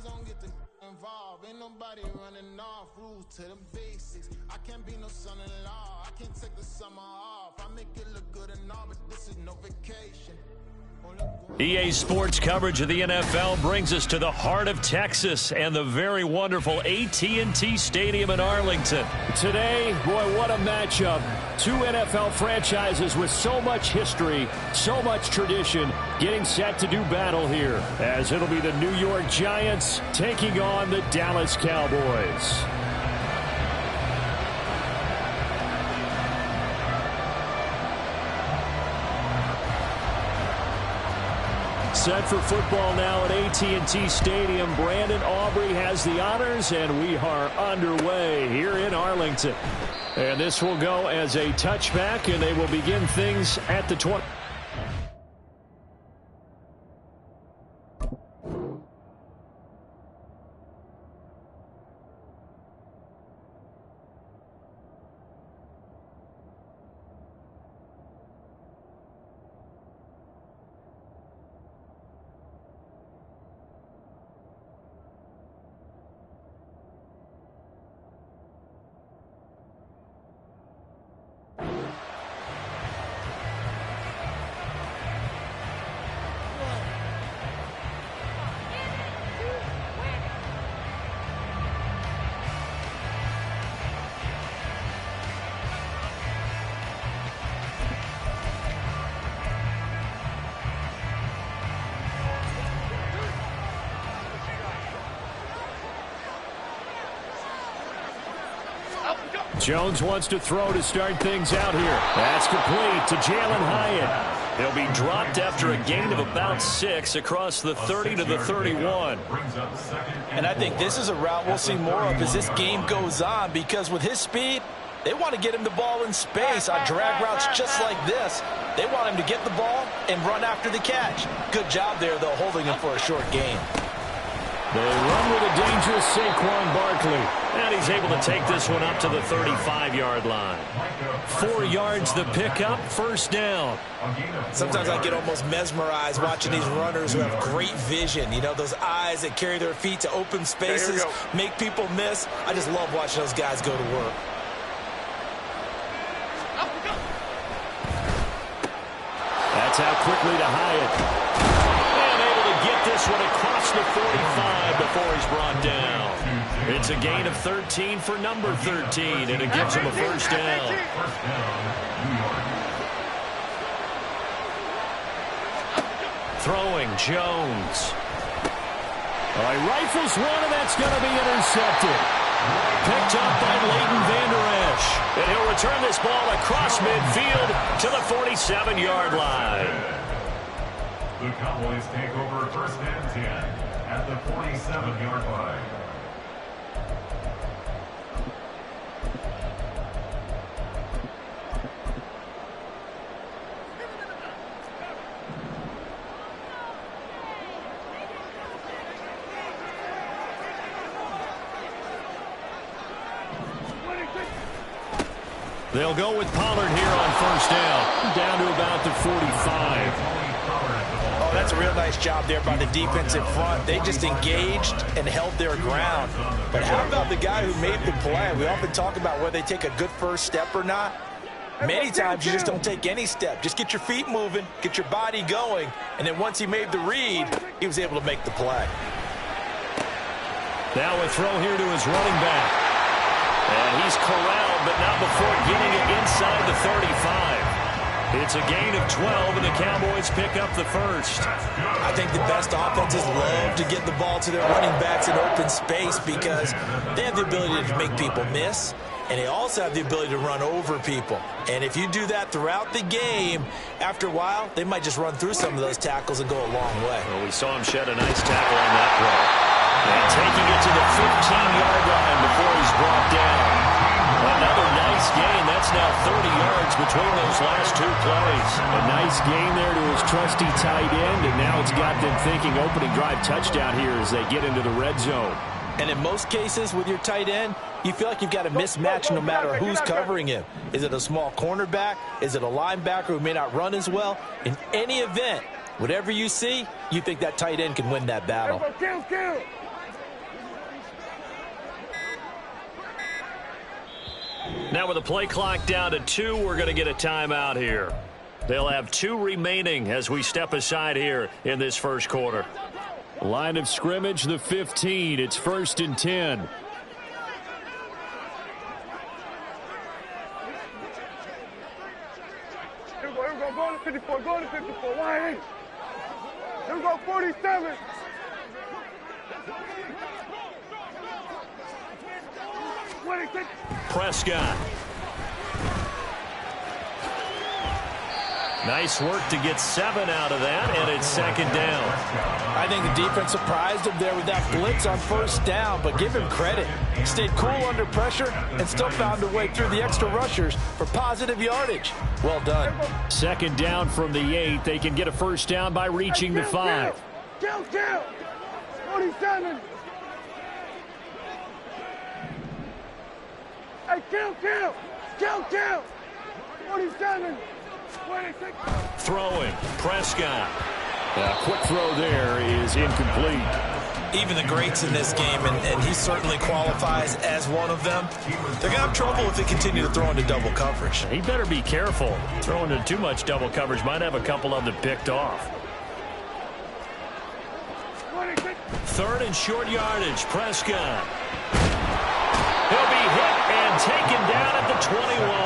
gon' get the involved. Ain't nobody running off. Rules to the basics. I can't be no son-in-law. I can't take the summer off. I make it look good and all, but this is no vacation. EA Sports coverage of the NFL brings us to the heart of Texas and the very wonderful AT&T Stadium in Arlington. Today, boy, what a matchup. Two NFL franchises with so much history, so much tradition, getting set to do battle here, as it'll be the New York Giants taking on the Dallas Cowboys. Set for football now at AT&T Stadium. Brandon Aubrey has the honors, and we are underway here in Arlington. And this will go as a touchback, and they will begin things at the 20. Jones wants to throw to start things out here. That's complete to Jalen Hyatt. He'll be dropped after a gain of about 6 across the 30 to the 31. And I think this is a route we'll see more of as this game goes on, because with his speed, they want to get him the ball in space on drag routes just like this. They want him to get the ball and run after the catch. Good job there, though, holding him for a short gain. They run with a dangerous Saquon Barkley. And he's able to take this one up to the 35-yard line. 4 yards the pickup, first down. Sometimes I get almost mesmerized watching these runners who have great vision. You know, those eyes that carry their feet to open spaces, make people miss. I just love watching those guys go to work. That's out quickly to Hyatt. And able to get this one across the 45 before he's brought down. It's a gain of 13 for number 13, and it gives him a first down. Throwing, Jones. He rifles one, and that's going to be intercepted. Picked up by Leighton Vander Esch. And he'll return this ball across midfield to the 47-yard line. The Cowboys take over first and 10 at the 47-yard line. They'll go with Pollard here on first down. Down to about the 45. Oh, that's a real nice job there by the defense in front. They just engaged and held their ground. But how about the guy who made the play? We often talk about whether they take a good first step or not. Many times you just don't take any step. Just get your feet moving, get your body going, and then once he made the read, he was able to make the play. Now a throw here to his running back. And he's corralled, but not before getting it inside the 35. It's a gain of 12, and the Cowboys pick up the first. I think the best offenses love to get the ball to their running backs in open space because they have the ability to make people miss, and they also have the ability to run over people. And if you do that throughout the game, after a while, they might just run through some of those tackles and go a long way. Well, we saw him shed a nice tackle on that play. And taking it to the 15-yard line before he's brought down. Another nice gain. That's now 30 yards between those last two plays. A nice gain there to his trusty tight end, and now it's got them thinking opening drive touchdown here as they get into the red zone. And in most cases with your tight end, you feel like you've got a mismatch no matter who's covering him. Is it a small cornerback? Is it a linebacker who may not run as well? In any event, whatever you see, you think that tight end can win that battle. Now with the play clock down to 2, we're going to get a timeout here. They'll have 2 remaining as we step aside here in this first quarter. Line of scrimmage, the 15. It's 1st and 10. Here we go, go to 54, go to 54, wide in. Here we go, 47. Prescott. Nice work to get 7 out of that, and it's 2nd down. I think the defense surprised him there with that blitz on 1st down, but give him credit. Stayed cool under pressure and still found a way through the extra rushers for positive yardage. Well done. 2nd down from the 8. They can get a 1st down by reaching the 5. Kill. 47. Hey, kill. 47. 26. Throwing. Prescott. Quick throw there is incomplete. Even the greats in this game, and he certainly qualifies as one of them, they're going to have trouble if they continue to throw into double coverage. He better be careful. Throwing into too much double coverage might have a couple of them picked off. 3rd and short yardage. Prescott. He'll be hit and taken down at the 21.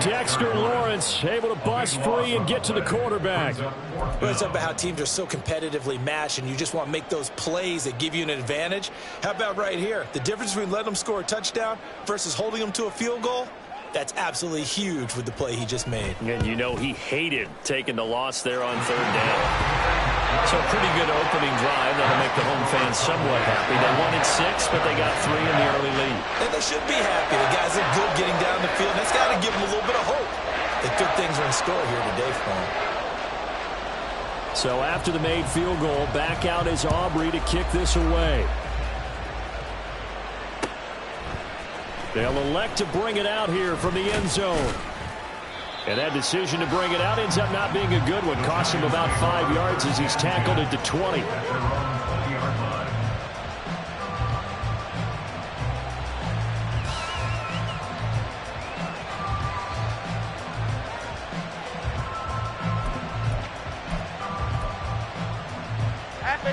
Dexter Lawrence able to bust free and get to the quarterback. Well, it's about how teams are so competitively matched, and you just want to make those plays that give you an advantage. How about right here? The difference between letting them score a touchdown versus holding them to a field goal, that's absolutely huge with the play he just made. And you know he hated taking the loss there on 3rd down. So a pretty good opening drive that'll make the home fans somewhat happy. They wanted 6, but they got 3 in the early lead. And they should be happy. The guys look good getting down the field. That's got to give them a little bit of hope that good things are in store here today for them. So after the made field goal, back out is Aubrey to kick this away. They'll elect to bring it out here from the end zone. And that decision to bring it out ends up not being a good one. Costs him about 5 yards as he's tackled at the 20.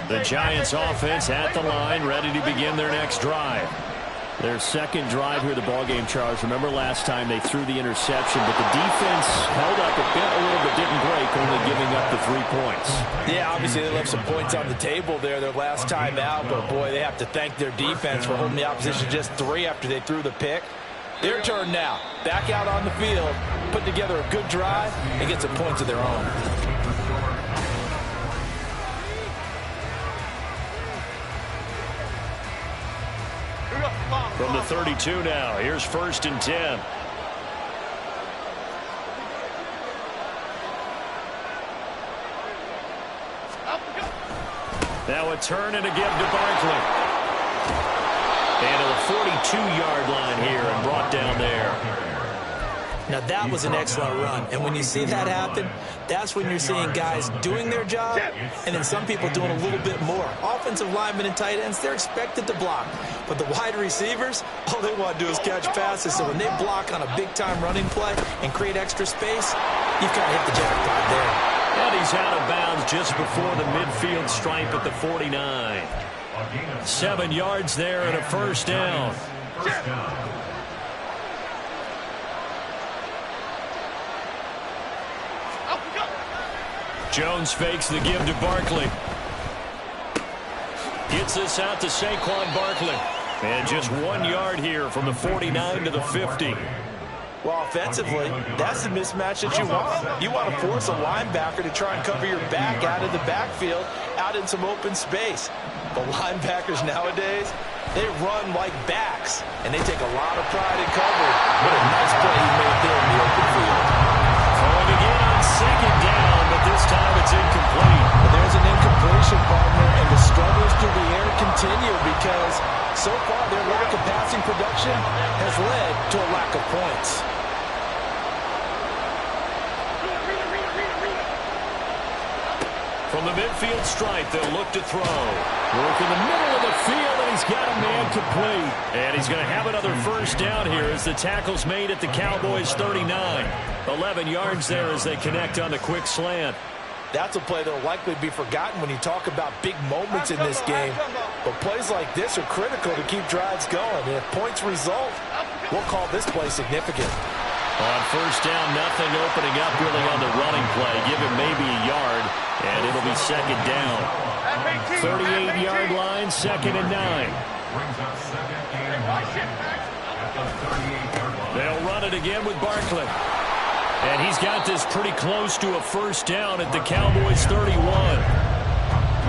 The Giants offense at the line, ready to begin their next drive. Their 2nd drive here, the ballgame, Charles. Remember last time they threw the interception, but the defense held up. It bent a little but didn't break, only giving up the 3 points. Yeah, obviously they left some points on the table there their last time out, but boy, they have to thank their defense for holding the opposition just 3 after they threw the pick. Their turn now. Back out on the field, put together a good drive, and get some points of their own. From the 32 now, here's 1st and 10. Now a turn and a give to Barkley. And to the 42-yard line here and brought down there. Now that was an excellent run, and when you see that happen, that's when you're seeing guys doing their job and then some people doing a little bit more. Offensive linemen and tight ends, they're expected to block, but the wide receivers, all they want to do is catch passes. So when they block on a big-time running play and create extra space, you've kind of hit the jackpot there. And he's out of bounds just before the midfield stripe at the 49. 7 yards there and a 1st down. Jones fakes the give to Barkley. Gets this out to Saquon Barkley. And just 1 yard here from the 49 to the 50. Well, offensively, that's the mismatch that you want. You want to force a linebacker to try and cover your back out of the backfield, out in some open space. But linebackers nowadays, they run like backs, and they take a lot of pride in coverage. What a nice play he made there in the open field. Throwing again on 2nd down, but this time it's incomplete. But there's an incompletion, partner, and the struggles through the air continue because so far their lack of passing production has led to a lack of points. From the midfield stripe, they'll look to throw. Work in the middle of the field, and he's got a man complete. And he's going to have another first down here as the tackle's made at the Cowboys' 39. 11 yards there as they connect on the quick slant. That's a play that will likely be forgotten when you talk about big moments in this game. But plays like this are critical to keep drives going. And if points result, we'll call this play significant. On first down, nothing opening up really on the running play. Give him maybe a yard, and it'll be second down. 38-yard line, 2nd and 9. They'll run it again with Barkley. And he's got this pretty close to a first down at the Cowboys' 31.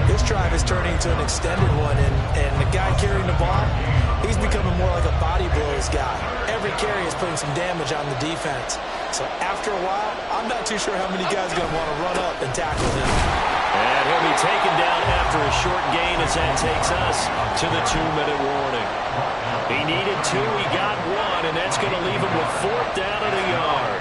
This drive is turning into an extended one, and the guy carrying the ball, he's becoming more like a body blows guy. Every carry is putting some damage on the defense. So after a while, I'm not too sure how many guys are going to want to run up and tackle him. And he'll be taken down after a short gain as that takes us to the 2-minute warning. He needed 2, he got 1, and that's going to leave him with 4th down and a yard.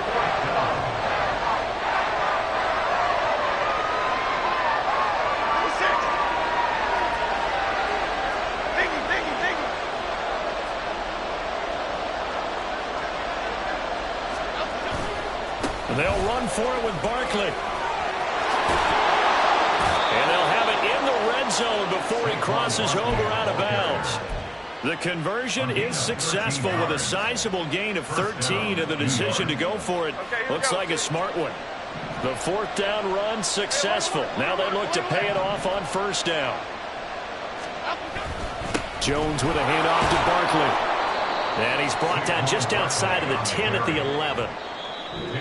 They'll run for it with Barkley. And they'll have it in the red zone before he crosses over out of bounds. The conversion is successful with a sizable gain of 13, and the decision to go for it looks like a smart one. The 4th down run successful. Now they look to pay it off on first down. Jones with a handoff to Barkley. And he's brought down just outside of the 10 at the 11.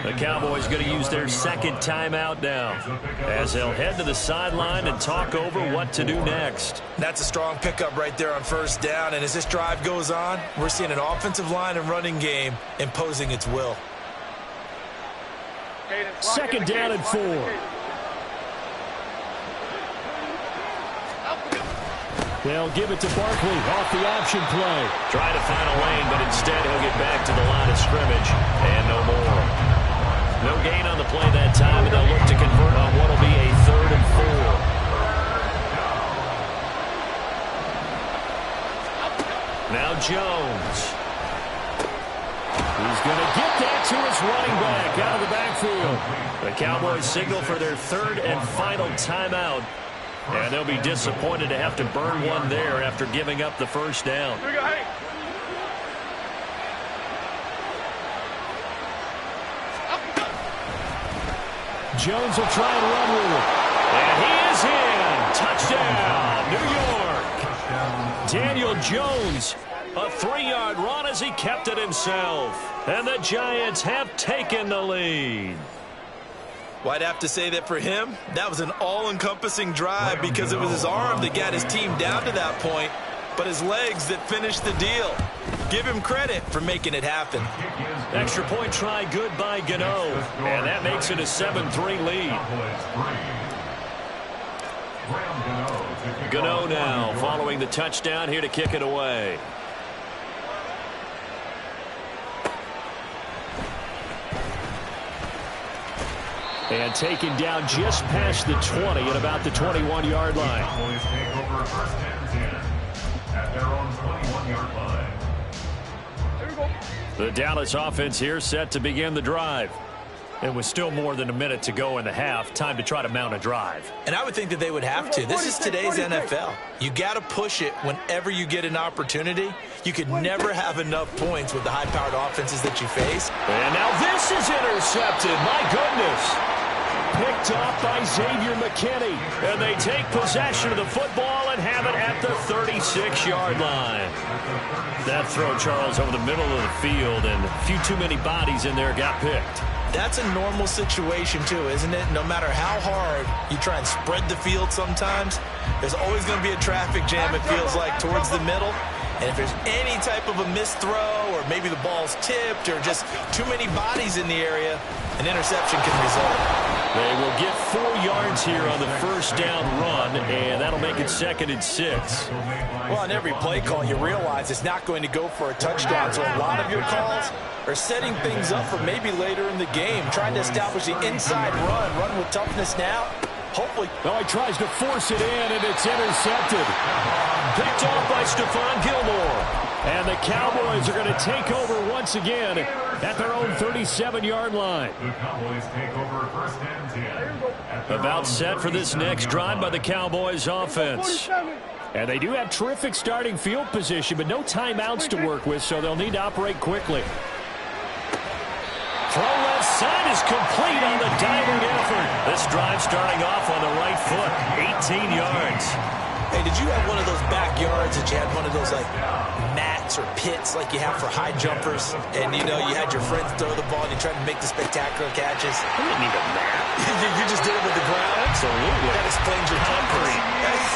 The Cowboys going to use their 2nd timeout now as they'll head to the sideline and talk over what to do next. That's a strong pickup right there on first down, and as this drive goes on, we're seeing an offensive line and running game imposing its will. 2nd down and 4. They'll give it to Barkley off the option play. Try to find a lane, but instead he'll get back to the line of scrimmage and no more. No gain on the play that time, and they'll look to convert on what will be a 3rd and 4. Now Jones. He's going to get that to his running back out of the backfield. The Cowboys signal for their 3rd and final timeout. And they'll be disappointed to have to burn one there after giving up the first down. Jones will try and run with it. And he is in. Touchdown, New York. Daniel Jones, a 3-yard run as he kept it himself. And the Giants have taken the lead. Well, I'd have to say that for him, that was an all-encompassing drive because it was his arm that got his team down to that point, but his legs that finished the deal. Give him credit for making it happen. Extra point try good by Gano, and that makes it a 7-3 lead. Gano now following the touchdown here to kick it away. And taken down just past the 20 at about the 21-yard line. Cowboys take over 1st and 10 at their own 21-yard line. The Dallas offense here set to begin the drive. And with still more than a minute to go in the half, time to try to mount a drive. And I would think that they would have to. This is today's NFL. You got to push it whenever you get an opportunity. You could never have enough points with the high-powered offenses that you face. And now this is intercepted. My goodness. Picked off by Xavier McKinney. And they take possession of the football and have it at the 36-yard line. That throw, Charles, over the middle of the field, and a few too many bodies in there got picked. That's a normal situation, too, isn't it? No matter how hard you try and spread the field sometimes, there's always going to be a traffic jam, it feels like, towards the middle. And if there's any type of a missed throw or maybe the ball's tipped or just too many bodies in the area, an interception can result. They will get 4 yards here on the first down run, and that'll make it 2nd and 6. Well, on every play call, you realize it's not going to go for a touchdown, so a lot of your calls are setting things up for maybe later in the game, trying to establish the inside run with toughness now, Hopefully. Oh, he tries to force it in, and it's intercepted. Picked off by Stephon Gilmore. And the Cowboys are going to take over once again at their own 37-yard line. The Cowboys take over first and 10. About set for this next drive by the Cowboys offense. And they do have terrific starting field position, but no timeouts to work with, so they'll need to operate quickly. Throw left side is complete on the diving effort. This drive starting off on the right foot, 18 yards. Hey, did you have one of those backyards that you had one of those, like, mats or pits like you have for high jumpers? And, you know, you had your friends throw the ball and you tried to make the spectacular catches? I didn't need a mat. You just did it with the ground? Absolutely. That explains your toughness.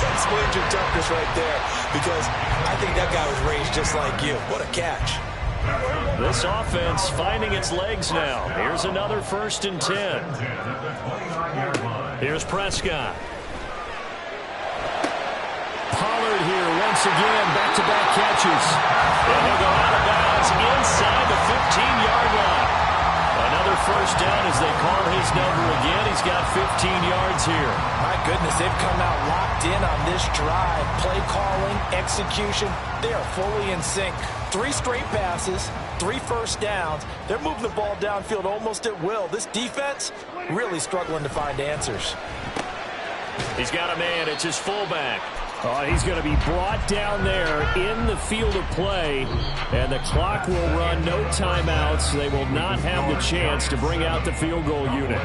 That explains your toughness right there. Because I think that guy was raised just like you. What a catch. This offense finding its legs now. Here's another 1st and 10. Here's Prescott. Pollard here once again, back-to-back catches. And he'll go out of bounds inside the 15-yard line. Another 1st down as they call his number again. He's got 15 yards here. My goodness, they've come out locked in on this drive. Play calling, execution, they are fully in sync. 3 straight passes, 3 first downs. They're moving the ball downfield almost at will. This defense really struggling to find answers. He's got a man. It's his fullback. Oh, he's going to be brought down there in the field of play, and the clock will run, no timeouts. They will not have the chance to bring out the field goal unit.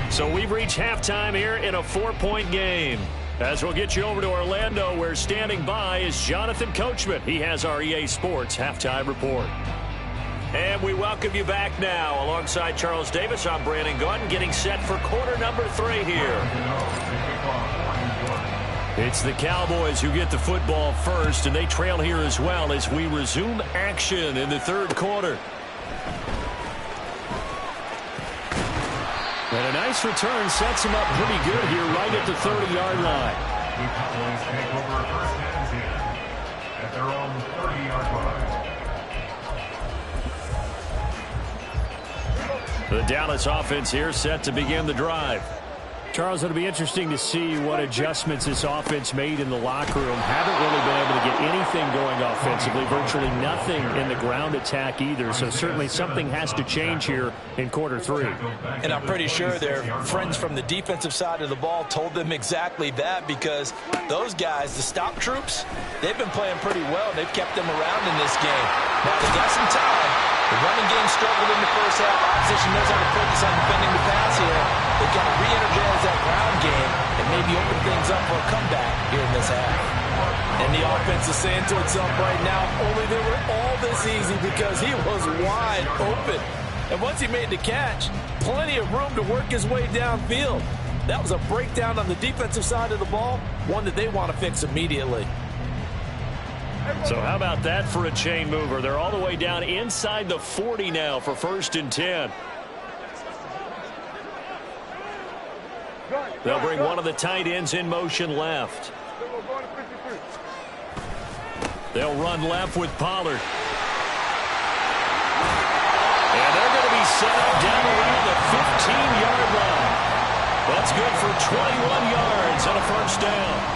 So we've reached halftime here in a 4-point game. As we'll get you over to Orlando, where standing by is Jonathan Coachman. He has our EA Sports Halftime Report. And we welcome you back now. Alongside Charles Davis, I'm Brandon Gaudin, getting set for quarter number 3 here. It's the Cowboys who get the football first, and they trail here as well as we resume action in the 3rd quarter. And a nice return sets him up pretty good here right at the 30-yard line. The Cowboys take over first and 10 at their own 30-yard line. The Dallas offense here set to begin the drive. Charles, it'll be interesting to see what adjustments this offense made in the locker room. Haven't really been able to get anything going offensively, virtually nothing in the ground attack either. So certainly something has to change here in quarter 3. And I'm pretty sure their friends from the defensive side of the ball told them exactly that, because those guys, the stop troops, they've been playing pretty well. They've kept them around in this game. Now they got some time. The running game struggled in the first half. Opposition knows how to focus on defending the pass here. They've got to re-energize that ground game and maybe open things up for a comeback here in this half. And the offense is saying to itself right now, only they were all this easy because he was wide open. And once he made the catch, plenty of room to work his way downfield. That was a breakdown on the defensive side of the ball, one that they want to fix immediately. So how about that for a chain mover? They're all the way down inside the 40 now for 1st and 10. They'll bring one of the tight ends in motion left. They'll run left with Pollard. And they're going to be set up down around the 15-yard line. That's good for 21 yards and a 1st down.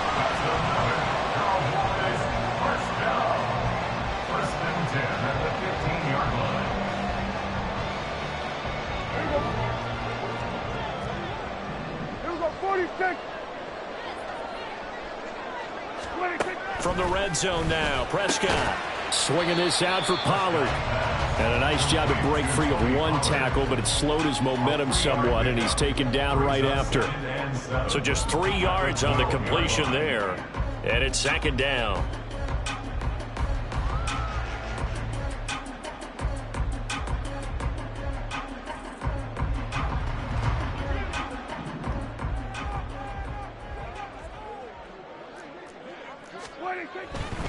From the red zone now, Prescott. Swinging this out for Pollard. And a nice job to break free of one tackle, but it slowed his momentum somewhat, and he's taken down right after. So just 3 yards on the completion there. And it's 2nd down.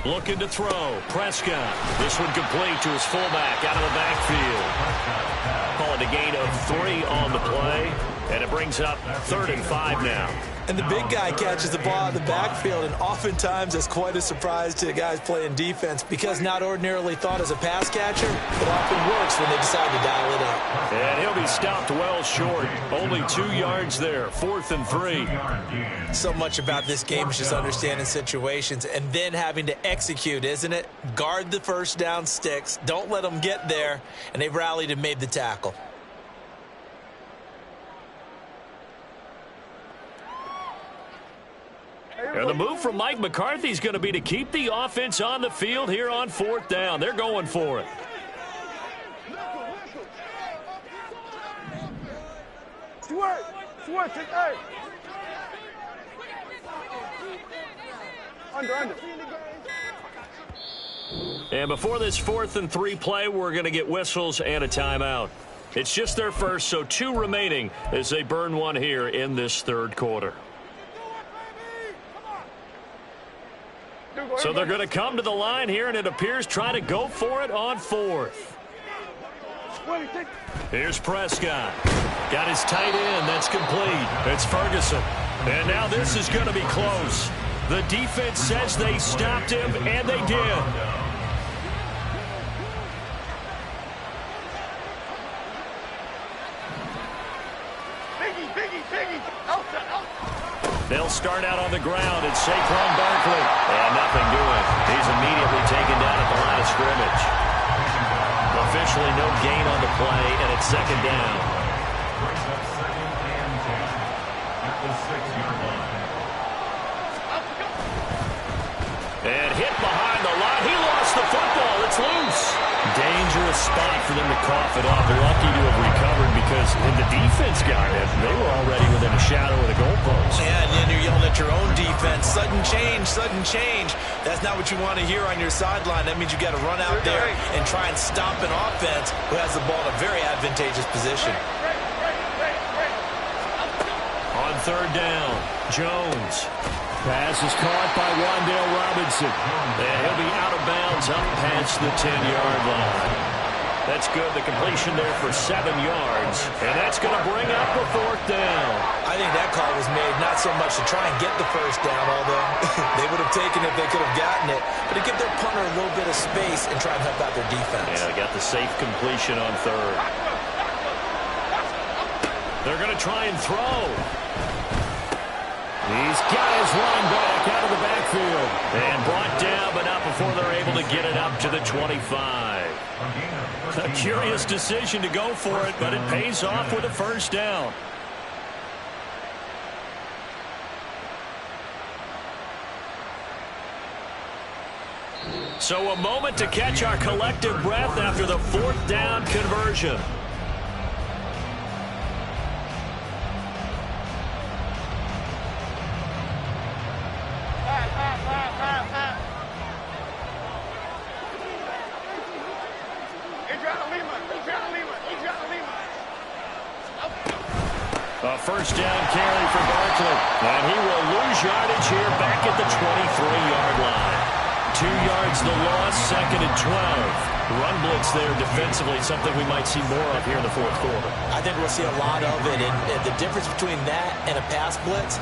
Looking to throw. Prescott. This one complete to his fullback out of the backfield. Call it a gain of 3 on the play. And it brings up 3rd and 5 now. And the big guy catches the ball in the backfield, and oftentimes it's quite a surprise to the guys playing defense because not ordinarily thought as a pass catcher, it often works when they decide to dial it up. And he'll be stopped well short. Only 2 yards there, 4th and 3. So much about this game is just understanding situations and then having to execute, isn't it? Guard the first down sticks. Don't let them get there. And they rallied and made the tackle. And the move from Mike McCarthy is going to be to keep the offense on the field here on 4th down. They're going for it. Switch it, hey. Under. And before this 4th and 3 play, we're going to get whistles and a timeout. It's just their first, so 2 remaining as they burn one here in this 3rd quarter. So they're going to come to the line here, and it appears trying to go for it on 4th. Here's Prescott. Got his tight end. That's complete. It's Ferguson. And now this is going to be close. The defense says they stopped him, and they did. They'll start out on the ground. It's Saquon Barkley. And nothing doing. He's immediately taken down at the line of scrimmage. Officially no gain on the play, and it's 2nd down. Brings up 2nd and 10 at the 6-yard line. And hit behind the line. He lost the football. It's loose. Dangerous spot for them to cough it up. Lucky to have recovered because when the defense got it, they were already within a shadow of the goalpost. Yeah, and then you're yelling at your own defense. Sudden change, sudden change. That's not what you want to hear on your sideline. That means you got to run out there and try and stop an offense who has the ball in a very advantageous position. On 3rd down, Jones. Pass is caught by Wan'Dale Robinson. And he'll be out of bounds up past the 10-yard line. That's good. The completion there for 7 yards. And that's going to bring up the 4th down. I think that call was made not so much to try and get the first down, although they would have taken it if they could have gotten it, but to give their punter a little bit of space and try and help out their defense. Yeah, they got the safe completion on 3rd. They're going to try and throw. He's got his running back out of the backfield. And brought down, but not before they're able to get it up to the 25. A curious decision to go for it, but it pays off with a 1st down. So a moment to catch our collective breath after the 4th down conversion. A 1st down carry for Barkley. And he will lose yardage here back at the 23-yard line. 2 yards the loss, 2nd and 12. Run blitz there defensively, something we might see more of here in the 4th quarter. I think we'll see a lot of it. And the difference between that and a pass blitz,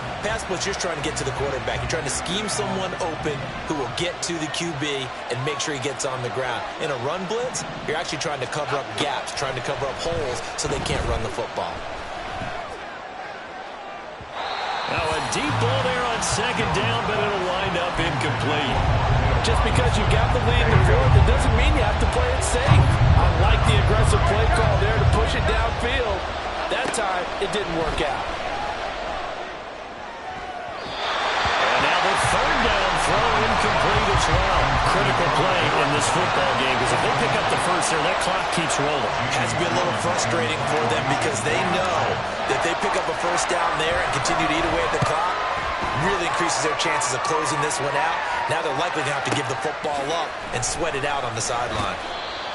you're trying to get to the quarterback. You're trying to scheme someone open who will get to the QB and make sure he gets on the ground. In a run blitz, you're actually trying to cover up gaps, trying to cover up holes so they can't run the football. Now a deep ball there on 2nd down, but it'll wind up incomplete. Just because you got the lead in the 4th, it doesn't mean you have to play it safe. Unlike the aggressive play call there to push it downfield, that time it didn't work out. And now the 3rd down throw incomplete as well. Critical play in this football game because if they pick up the 1st there, that clock keeps rolling. Has to be a little frustrating for them because they know that they pick up a 1st down there and continue to eat away at the clock, really increases their chances of closing this one out. Now they're likely going to have to give the football up and sweat it out on the sideline.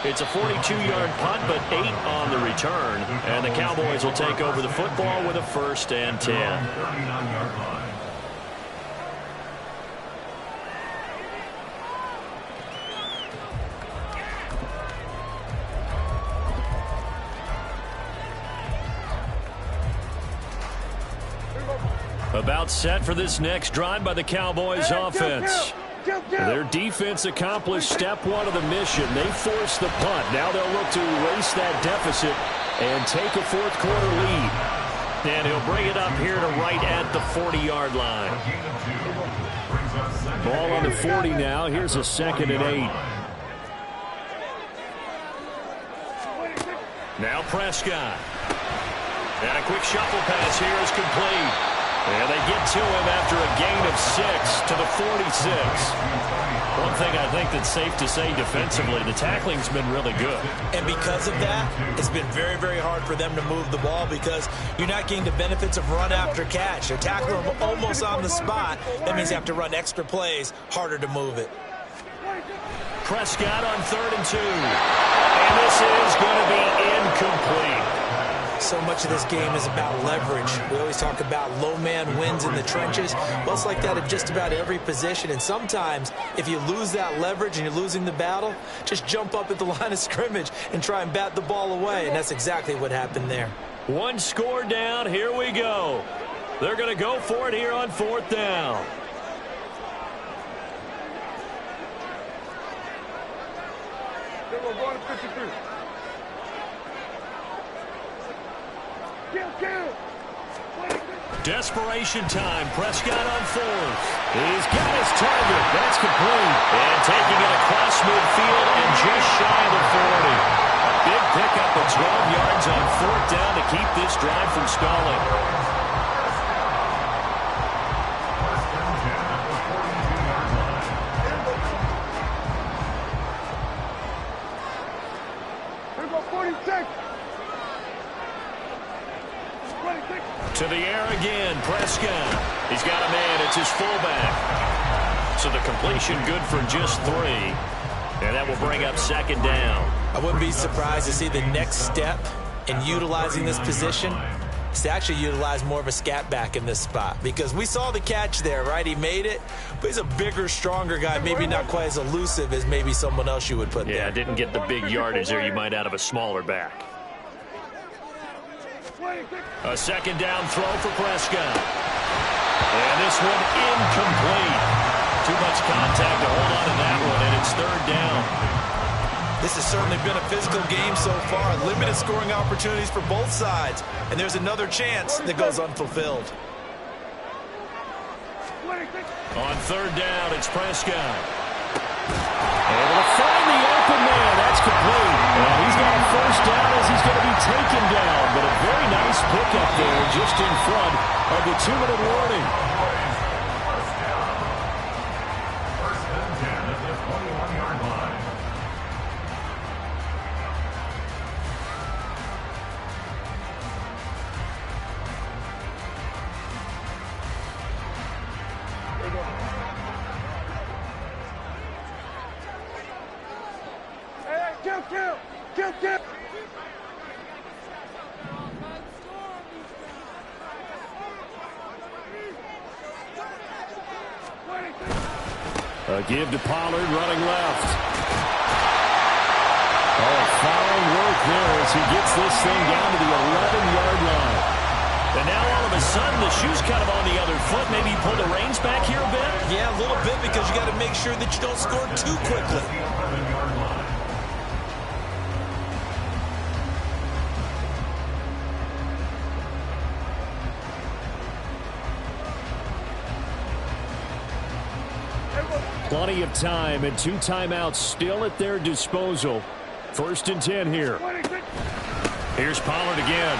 It's a 42-yard punt, but 8 on the return. And the Cowboys will take over the football with a 1st and 10. 39-yard line. About set for this next drive by the Cowboys offense. Their defense accomplished step one of the mission. They forced the punt. Now they'll look to erase that deficit and take a fourth quarter lead. And he'll bring it up here to right at the 40-yard line. Ball on the 40 now. Here's a 2nd and 8. Now Prescott. And a quick shuffle pass here is complete. And they get to him after a gain of 6 to the 46. One thing I think that's safe to say defensively, the tackling's been really good. And because of that, it's been very, very hard for them to move the ball because you're not getting the benefits of run after catch. They're tackling them almost on the spot. That means you have to run extra plays, harder to move it. Prescott on 3rd and 2. And this is going to be incomplete. So much of this game is about leverage. We always talk about low man wins in the trenches. Well, it's like that at just about every position. And sometimes, if you lose that leverage and you're losing the battle, just jump up at the line of scrimmage and try and bat the ball away. And that's exactly what happened there. One score down. Here we go. They're going to go for it here on 4th down. We're going to 53. Desperation time. Prescott on 4th. He's got his target. That's complete. And taking it across midfield and just shy of the 40. Big pickup of 12 yards on 4th down to keep this drive from stalling. Here go 46. To the air again, Prescott. He's got a man. It's his fullback. So the completion good for just 3. And that will bring up 2nd down. I wouldn't be surprised to see the next step in utilizing this position is to actually utilize more of a scat back in this spot. Because we saw the catch there, right? He made it, but he's a bigger, stronger guy. Maybe not quite as elusive as maybe someone else you would put there. Yeah, didn't get the big yardage there you might out of a smaller back. A 2nd down throw for Prescott. And this one incomplete. Too much contact to hold on to that one, and it's 3rd down. This has certainly been a physical game so far. Limited scoring opportunities for both sides. And there's another chance that goes unfulfilled. On 3rd down, it's Prescott. Able to find the open man. That's complete. And he's got a 1st down as he's going to be taken down. But a very nice pickup there just in front of the 2-minute warning. First and 10 at the 21-yard line. Kill. A give to Pollard running left. Oh, fine work there as he gets this thing down to the 11-yard line. And now all of a sudden the shoe's kind of on the other foot. Maybe you pull the reins back here a bit? Yeah, a little bit because you got to make sure that you don't score too quickly. Plenty of time and 2 timeouts still at their disposal. 1st and 10 here. Here's Pollard again.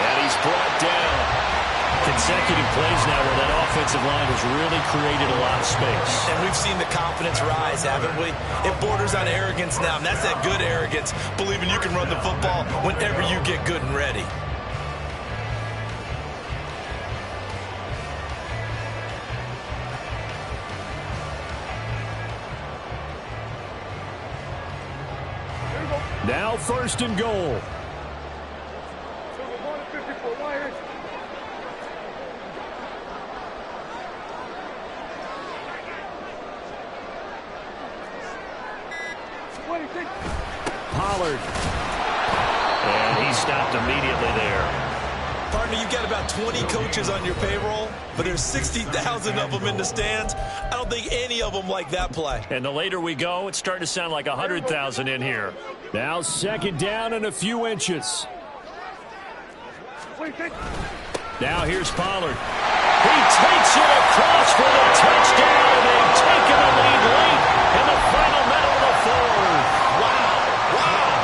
And he's brought down. Consecutive plays now where that offensive line has really created a lot of space. And we've seen the confidence rise, haven't we? It borders on arrogance now, and that's that good arrogance, believing you can run the football whenever you get good and ready. Now 1st and goal. Pollard. And he stopped immediately there. Partner, you've got about 20 coaches on your payroll, but there's 60,000 of them in the stands. I don't think any of them like that play. And the later we go, it's starting to sound like 100,000 in here. Now 2nd down and a few inches. Now here's Pollard. He takes it across for the touchdown, and they've taken the lead late in the final minute of the 4th. Wow.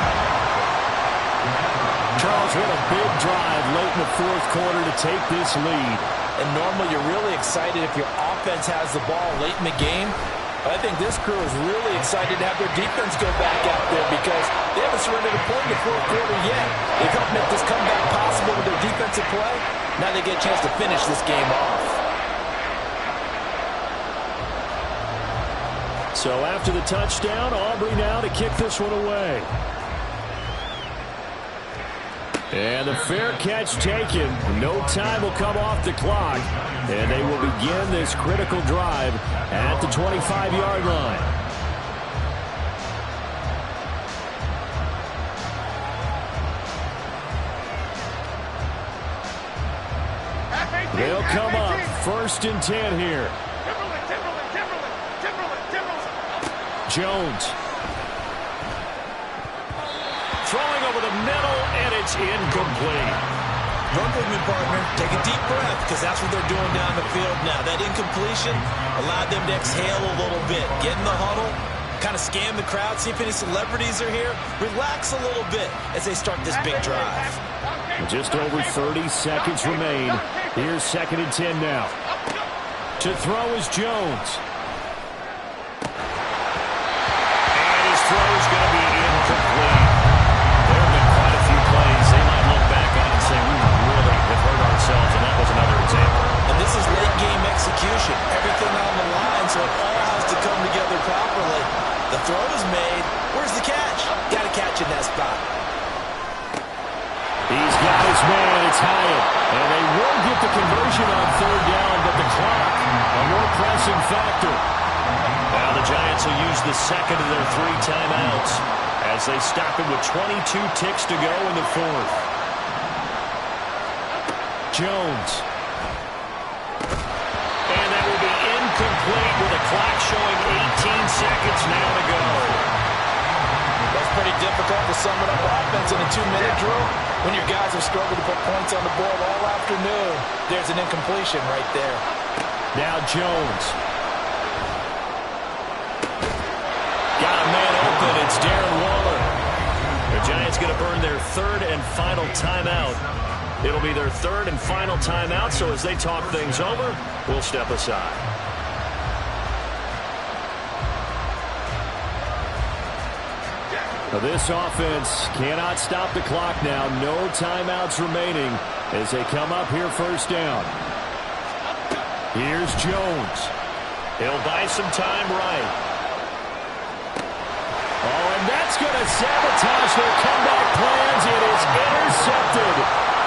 Charles, what a big drive late in the 4th quarter to take this lead. And normally you're really excited if your offense has the ball late in the game. But I think this crew is really excited to have their defense go back out there because they haven't surrendered a point in the 4th quarter yet. They've helped make this comeback possible with their defensive play. Now they get a chance to finish this game off. So after the touchdown, Aubrey now to kick this one away. And the fair catch taken. No time will come off the clock. And they will begin this critical drive at the 25-yard line. They'll come up 1st and 10 here. Jones. Throwing over the middle, and it's incomplete. Run with me, partner. Take a deep breath, because that's what they're doing down the field now. That incompletion allowed them to exhale a little bit. Get in the huddle, kind of scan the crowd, see if any celebrities are here. Relax a little bit as they start this big drive. Just over 30 seconds remain. Here's 2nd and 10 now. To throw is Jones. And his throw is going to be incomplete. There have been quite a few plays they might look back on and say, we really have hurt ourselves, and that was another example. And this is late game execution. Everything on the line, so it all has to come together properly. The throw is made. Where's the catch? Got to catch in that spot. He's got his man. It's Hyatt. And they will get the conversion on 3rd down, but the clock, a more pressing factor. Now the Giants will use the 2nd of their 3 timeouts as they stop it with 22 ticks to go in the 4th. Jones. And that will be incomplete with the clock showing 18 seconds now to go. That's pretty difficult to sum it up offense in a 2-minute drill when your guys have struggled to put points on the board all afternoon. There's an incompletion right there. Now Jones. Got a man open. It's Darren Waller. The Giants going to burn their 3rd and final timeout. It'll be their 3rd and final timeout, so as they talk things over, we'll step aside. This offense cannot stop the clock now. No timeouts remaining as they come up here 1st down. Here's Jones. He'll buy some time right. Oh, and that's going to sabotage their comeback plans. It is intercepted.